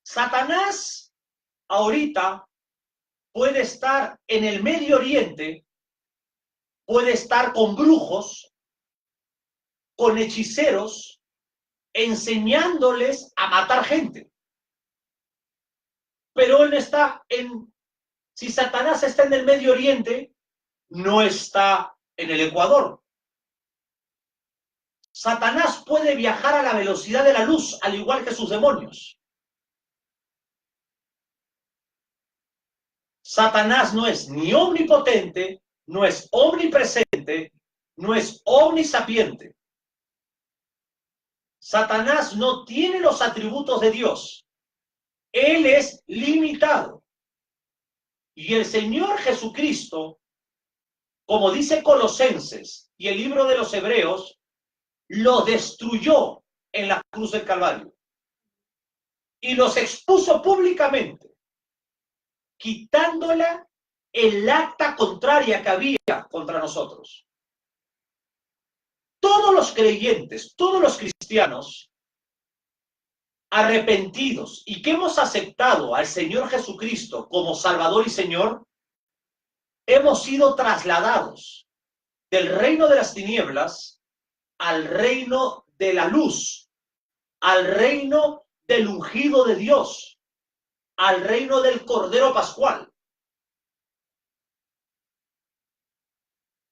Satanás ahorita puede estar en el Medio Oriente, puede estar con brujos, con hechiceros, enseñándoles a matar gente. Pero él está si Satanás está en el Medio Oriente, no está en el Ecuador. Satanás puede viajar a la velocidad de la luz, al igual que sus demonios. Satanás no es ni omnipotente, no es omnipresente, no es omnisapiente. Satanás no tiene los atributos de Dios. Él es limitado. Y el Señor Jesucristo, como dice Colosenses y el libro de los Hebreos, lo destruyó en la cruz del Calvario. Y los expuso públicamente, quitándola el acta contraria que había contra nosotros. Todos los creyentes, todos los cristianos arrepentidos y que hemos aceptado al Señor Jesucristo como Salvador y Señor, hemos sido trasladados del reino de las tinieblas al reino de la luz, al reino del ungido de Dios, al reino del Cordero Pascual.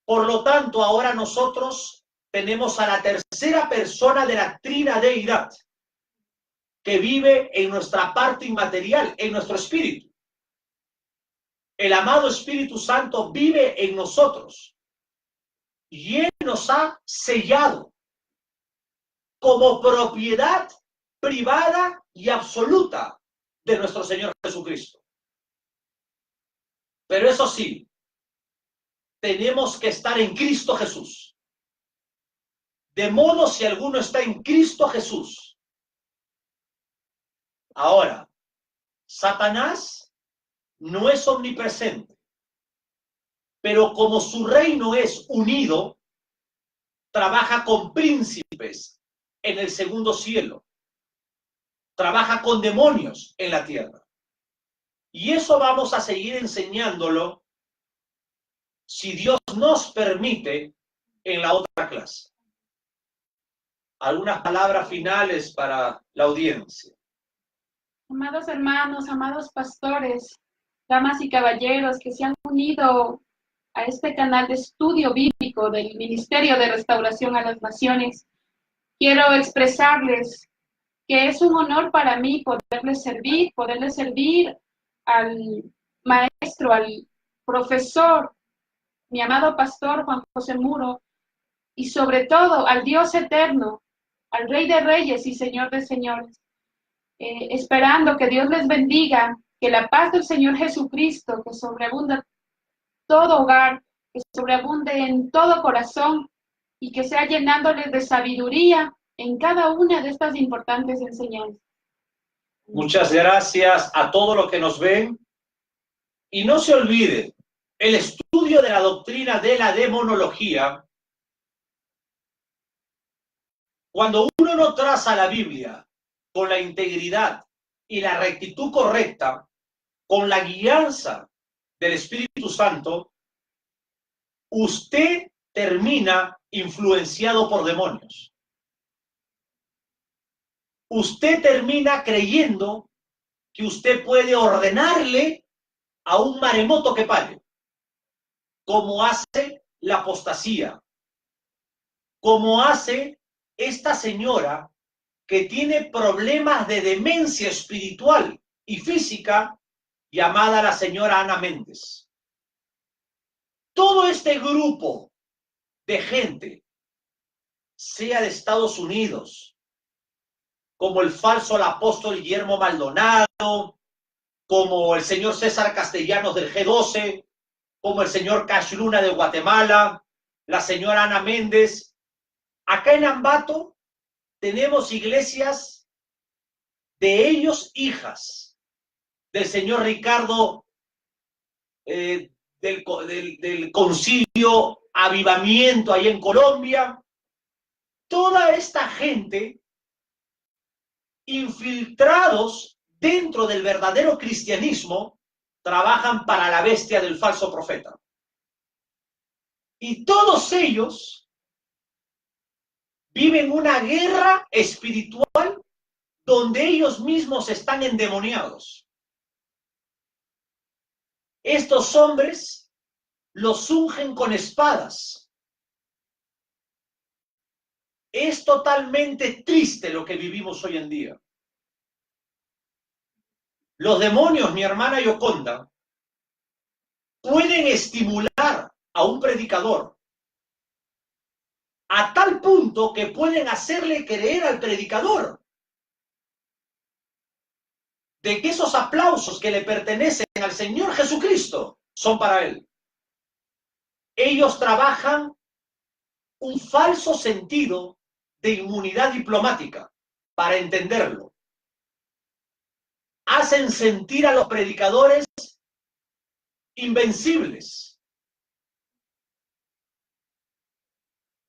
Por lo tanto, ahora nosotros tenemos a la tercera persona de la trinadeidad que vive en nuestra parte inmaterial, en nuestro espíritu. El amado Espíritu Santo vive en nosotros y Él nos ha sellado como propiedad privada y absoluta de nuestro Señor Jesucristo. Pero eso sí, tenemos que estar en Cristo Jesús. De modo, si alguno está en Cristo Jesús. Ahora, Satanás no es omnipresente, pero como su reino es unido, trabaja con príncipes en el segundo cielo, trabaja con demonios en la tierra. Y eso vamos a seguir enseñándolo, si Dios nos permite, en la otra clase. Algunas palabras finales para la audiencia. Amados hermanos, amados pastores, damas y caballeros que se han unido a este canal de estudio bíblico del Ministerio de Restauración a las Naciones, quiero expresarles que es un honor para mí poderles servir al maestro, al profesor, mi amado pastor Juan José Muro, y sobre todo al Dios eterno, al Rey de Reyes y Señor de Señores, esperando que Dios les bendiga, que la paz del Señor Jesucristo, que sobreabunda todo hogar, que sobreabunde en todo corazón y que sea llenándoles de sabiduría en cada una de estas importantes enseñanzas. Muchas gracias a todos los que nos ven. Y no se olviden, el estudio de la doctrina de la demonología, cuando uno no traza la Biblia con la integridad y la rectitud correcta, con la guianza del Espíritu Santo, usted termina influenciado por demonios. Usted termina creyendo que usted puede ordenarle a un maremoto que pare, como hace la apostasía, como hace esta señora que tiene problemas de demencia espiritual y física, llamada la señora Ana Méndez. Todo este grupo de gente, sea de Estados Unidos, como el falso apóstol Guillermo Maldonado, como el señor César Castellanos del G12, como el señor Cash Luna de Guatemala, la señora Ana Méndez. Acá en Ambato tenemos iglesias de ellos, hijas del señor Ricardo del Concilio Avivamiento ahí en Colombia. Toda esta gente infiltrados dentro del verdadero cristianismo trabajan para la bestia del falso profeta. Y todos ellos viven una guerra espiritual donde ellos mismos están endemoniados. Estos hombres los ungen con espadas. Es totalmente triste lo que vivimos hoy en día. Los demonios, mi hermana Yoconda, pueden estimular a un predicador a tal punto que pueden hacerle creer al predicador de que esos aplausos que le pertenecen al Señor Jesucristo son para él. Ellos trabajan un falso sentido de inmunidad diplomática para entenderlo. Hacen sentir a los predicadores invencibles.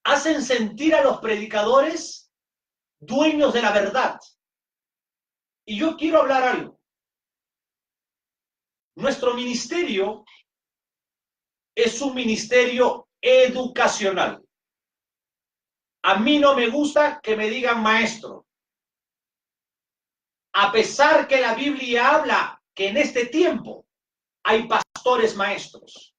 Hacen sentir a los predicadores dueños de la verdad. Y yo quiero hablar algo. Nuestro ministerio es un ministerio educacional. A mí no me gusta que me digan maestro. A pesar que la Biblia habla que en este tiempo hay pastores maestros.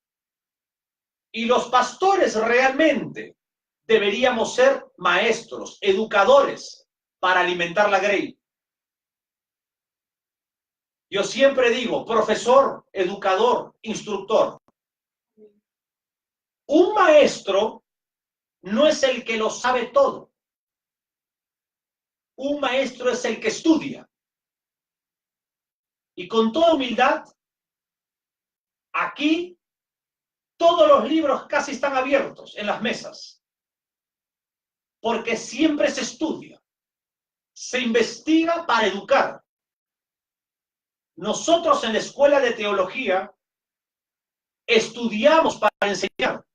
Y los pastores realmente deberíamos ser maestros, educadores, para alimentar la grey. Yo siempre digo, profesor, educador, instructor. Un maestro no es el que lo sabe todo. Un maestro es el que estudia. Y con toda humildad, aquí todos los libros casi están abiertos en las mesas. Porque siempre se estudia. Se investiga para educar. Nosotros en la escuela de teología estudiamos para enseñar.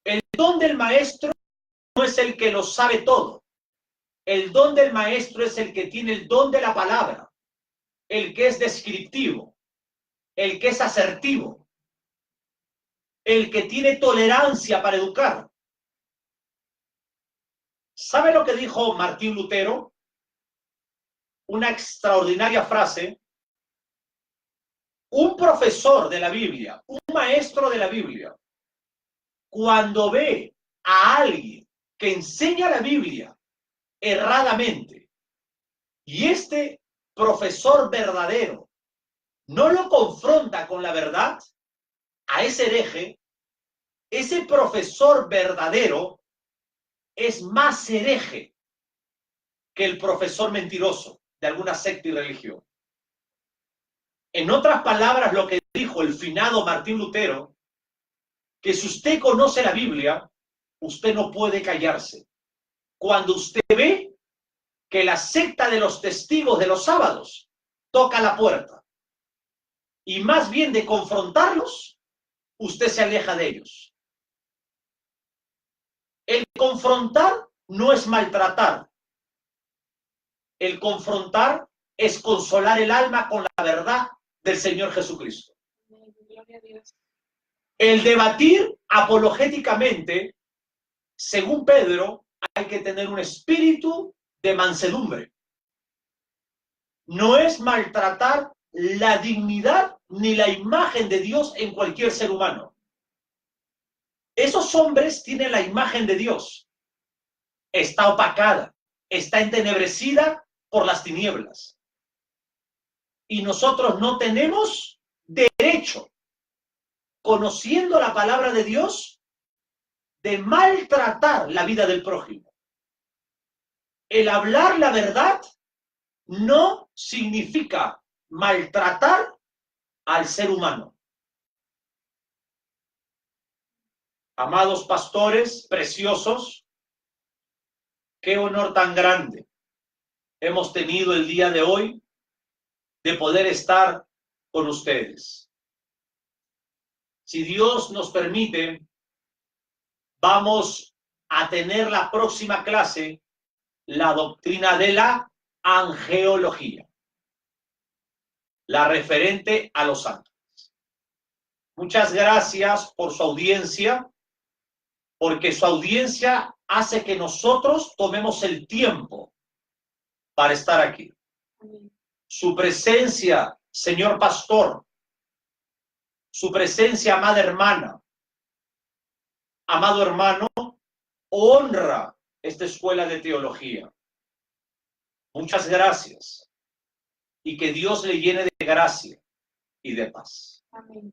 El don del maestro no es el que lo sabe todo. El don del maestro es el que tiene el don de la palabra, el que es descriptivo, el que es asertivo, el que tiene tolerancia para educar. ¿Sabe lo que dijo Martín Lutero? Una extraordinaria frase. Un profesor de la Biblia, un maestro de la Biblia, cuando ve a alguien que enseña la Biblia erradamente y este profesor verdadero no lo confronta con la verdad, a ese hereje, ese profesor verdadero es más hereje que el profesor mentiroso de alguna secta y religión. En otras palabras, lo que dijo el finado Martín Lutero, que si usted conoce la Biblia, usted no puede callarse. Cuando usted ve que la secta de los testigos de los sábados toca la puerta y más bien de confrontarlos, usted se aleja de ellos. El confrontar no es maltratar. El confrontar es consolar el alma con la verdad del Señor Jesucristo. El debatir apologéticamente, según Pedro, hay que tener un espíritu de mansedumbre. No es maltratar la dignidad ni la imagen de Dios en cualquier ser humano. Esos hombres tienen la imagen de Dios. Está opacada, está entenebrecida por las tinieblas. Y nosotros no tenemos derecho, conociendo la palabra de Dios, de maltratar la vida del prójimo. El hablar la verdad no significa maltratar al ser humano. Amados pastores preciosos, qué honor tan grande hemos tenido el día de hoy de poder estar con ustedes. Si Dios nos permite, vamos a tener la próxima clase, la doctrina de la angeología, la referente a los ángeles. Muchas gracias por su audiencia, porque su audiencia hace que nosotros tomemos el tiempo para estar aquí. Su presencia, señor pastor, su presencia, amada hermana, amado hermano, honra esta escuela de teología. Muchas gracias y que Dios le llene de gracia y de paz. Amén.